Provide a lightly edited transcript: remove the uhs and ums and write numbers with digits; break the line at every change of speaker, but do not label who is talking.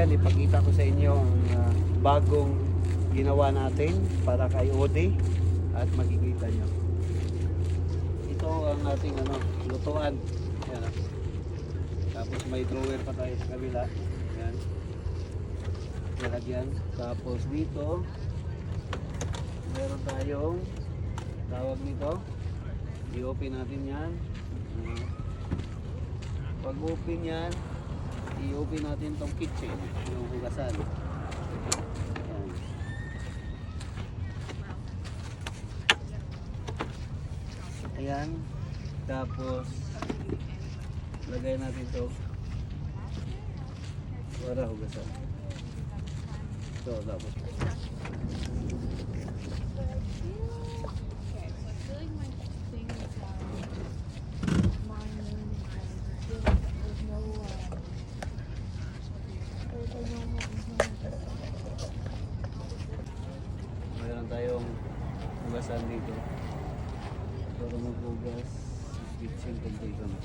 Ayan, ipakita ko sa inyo ang bagong ginawa natin para kay Odi at makikita nyo. Ito ang ating lutuan. Ayan, tapos may drawer pa tayo sa kabila. Ayan. Lalagyan. Tapos dito, meron tayong tawag nito. I-open natin yan. Pag open yan, i-open natin tong kitchen, yung hugasan. Ayan. Ayan. Tapos lagay natin to para hugasan. So, tapos mayroon tayong hugasan dito para maghugas kitchen completo na.